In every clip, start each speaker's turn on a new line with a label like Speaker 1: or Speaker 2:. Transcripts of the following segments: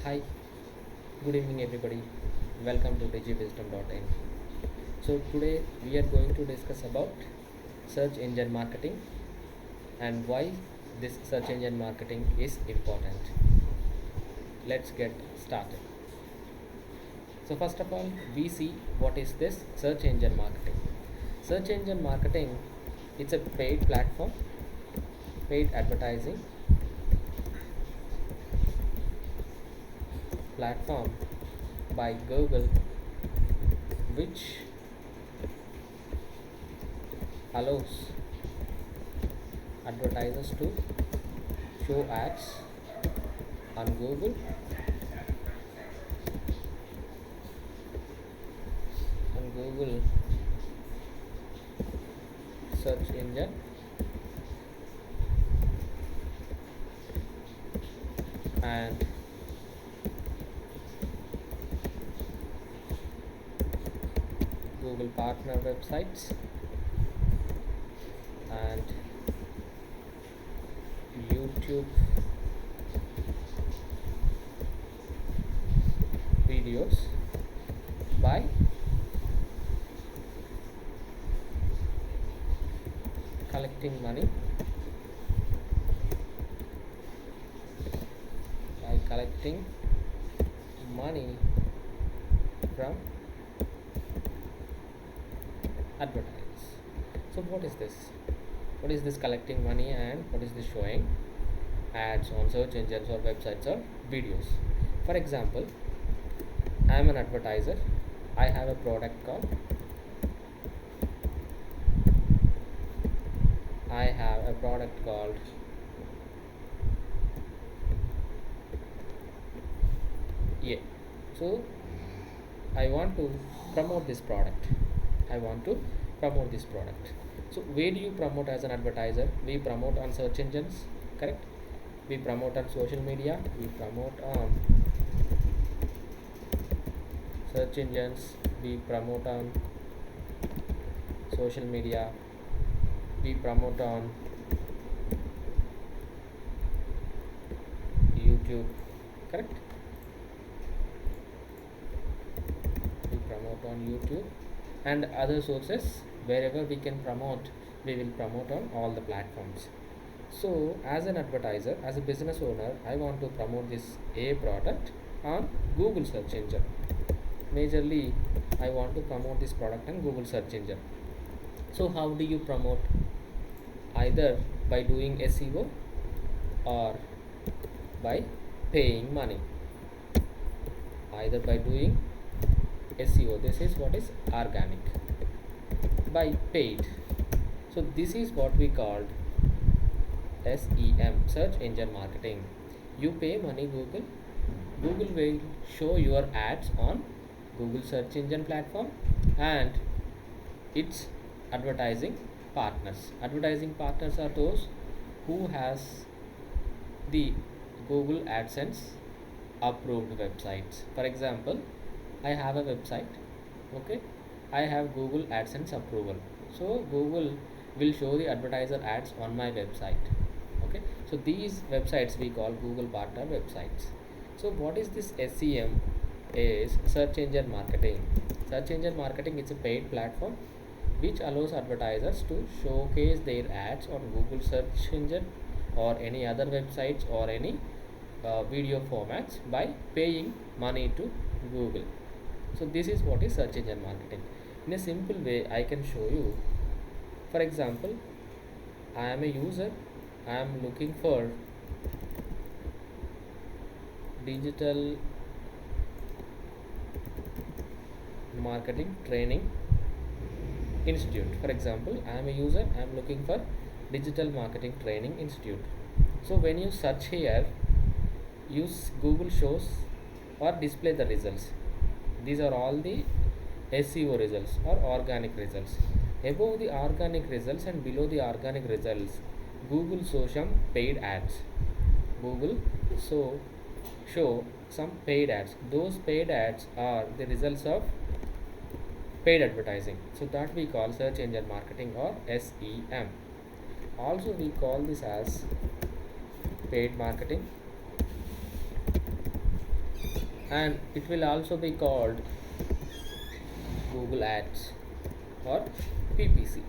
Speaker 1: Hi, good evening everybody. Welcome to digiwisdom.in. So today we are going to discuss about search engine marketing and why this search engine marketing is important. Let's get started. So first of all, we see what is this search engine marketing. Search engine marketing, it's a paid platform, paid advertising platform by Google, which allows advertisers to show ads on Google search engine and Google partner websites and YouTube videos by collecting money from advertisers. So what is this? What is this collecting money and what is this showing ads on search engines or websites or videos? For example, I am an advertiser. I have a product called yeah. So I want to promote this product. So where do you promote as an advertiser? We promote on search engines, correct? We promote on social media. We promote on search engines. We promote on social media. We promote on YouTube, correct? We promote on YouTube and other sources. Wherever we can promote, we will promote on all the platforms. So as an advertiser, as a business owner, I want to promote this A product on Google search engine. Majorly I want to promote this product on Google search engine. So how do you promote? Either by doing SEO or by paying money. Either by doing SEO, this is what is organic, by paid. So this is what we called SEM, search engine marketing. You pay money Google will show your ads on Google search engine platform and its advertising partners. Advertising partners are those who has the Google AdSense approved websites. For example, I have a website, okay, I have Google AdSense approval, so Google will show the advertiser ads on my website, okay. So these websites we call Google partner websites. So what is this SEM? Is search engine marketing. Search engine marketing is a paid platform which allows advertisers to showcase their ads on Google search engine or any other websites or any video formats by paying money to Google. So this is what is search engine marketing. In a simple way, I can show you. For example, I am a user. I am looking for digital marketing training institute. For example, I am a user. I am looking for digital marketing training institute. So when you search here, use Google shows or display the results. These are all the SEO results or organic results. Above the organic results and below the organic results, Google shows some paid ads. Google show some paid ads. Those paid ads are the results of paid advertising. So that we call search engine marketing or SEM. Also we call this as paid marketing and it will also be called Google Ads or PPC.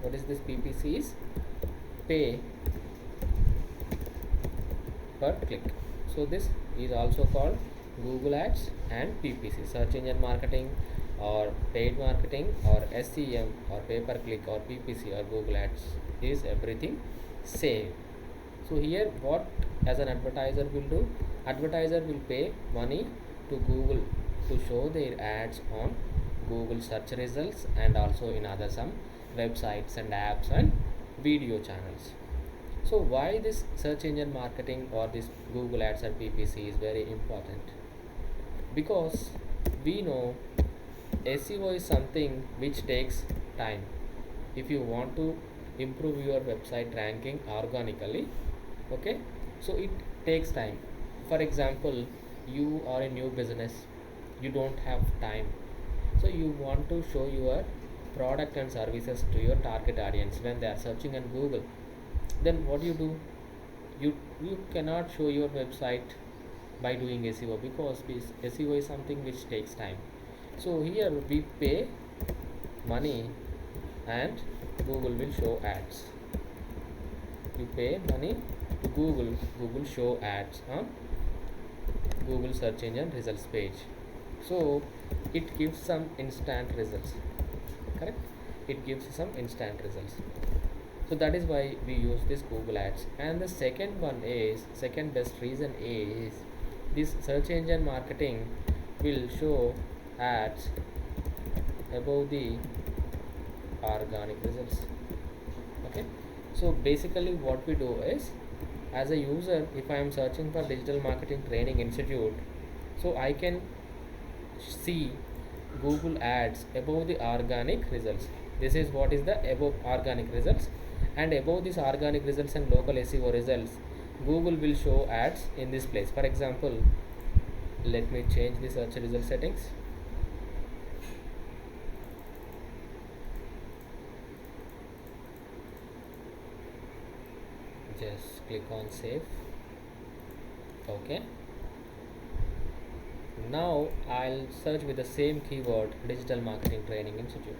Speaker 1: What is this? PPC is pay per click. So this is also called Google Ads and PPC, search engine marketing or paid marketing or SEM or pay per click or PPC or Google Ads is everything same. So here what as an advertiser will do, advertiser will pay money to Google to show their ads on Google search results and also in other some websites and apps and video channels. So why this search engine marketing or this Google Ads and PPC is very important? Because we know SEO is something which takes time. If you want to improve your website ranking organically, okay, so it takes time. For example, you are a new business, you don't have time, so you want to show your product and services to your target audience when they are searching on Google. Then what do, you cannot show your website by doing SEO because SEO is something which takes time. So here we pay money and Google will show ads. You pay money to Google show ads on Google search engine results page. So it gives some instant results, correct? It gives some instant results. So that is why we use this Google Ads. And the second best reason is this search engine marketing will show ads above the organic results. Okay, so basically what we do is, as a user, if I am searching for digital marketing training institute, so I can see Google Ads above the organic results. This is what is the above organic results, and above this organic results and local SEO results, Google will show ads in this place. For example, let me change the search result settings. Just click on save. Okay, now I'll search with the same keyword, digital marketing training institute.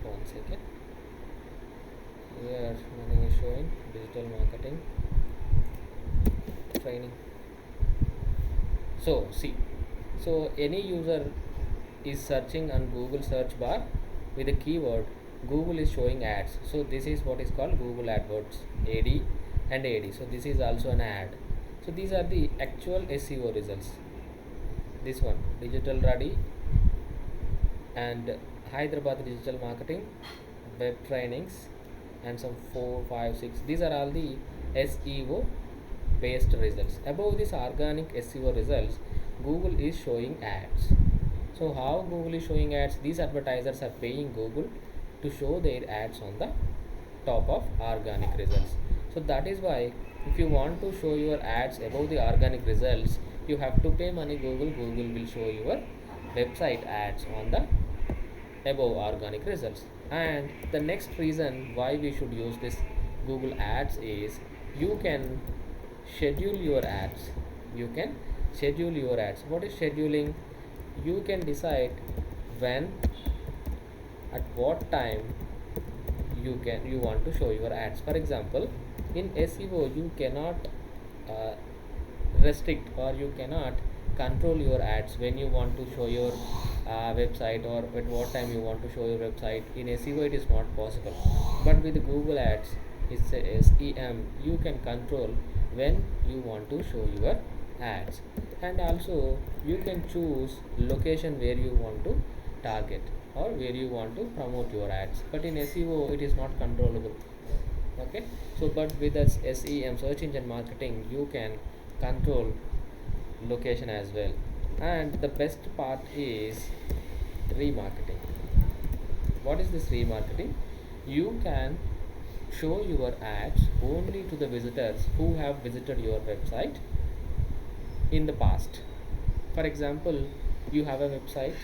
Speaker 1: One second, here nothing is showing digital marketing training. So see, so any user is searching on Google search bar with a keyword, Google is showing ads. So this is what is called Google AdWords, AD and AD. So this is also an ad. So these are the actual SEO results. This one, digital ready and Hyderabad digital marketing, web trainings, and some 4, 5, 6. These are all the SEO based results. Above this organic SEO results, Google is showing ads. So how Google is showing ads? These advertisers are paying Google to show their ads on the top of organic results. So that is why if you want to show your ads above the organic results, you have to pay money Google. Google will show your website ads on the above organic results. And the next reason why we should use this Google Ads is, you can schedule your ads. You can schedule your ads. What is scheduling? You can decide when, at what time you want to show your ads. For example, in SEO you cannot uh, restrict or you cannot control your ads when you want to show your website, or at what time you want to show your website. In SEO it is not possible, but with Google Ads, it's a SEM, you can control when you want to show your ads, and also you can choose location where you want to target or where you want to promote your ads. But in SEO it is not controllable. Okay, so but with that SEM, search engine marketing, you can control location as well. And the best part is remarketing. What is this remarketing? You can show your ads only to the visitors who have visited your website in the past. For example, you have a website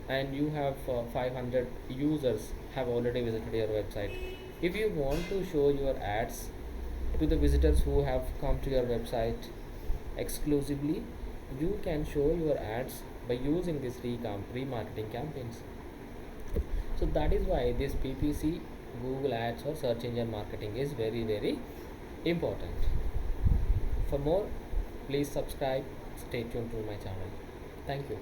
Speaker 1: and you have 500 users have already visited your website. If you want to show your ads to the visitors who have come to your website exclusively. You can show your ads by using these remarketing campaigns. So that is why this PPC, Google Ads or search engine marketing is very very important. For more, please subscribe, stay tuned to my channel. Thank you.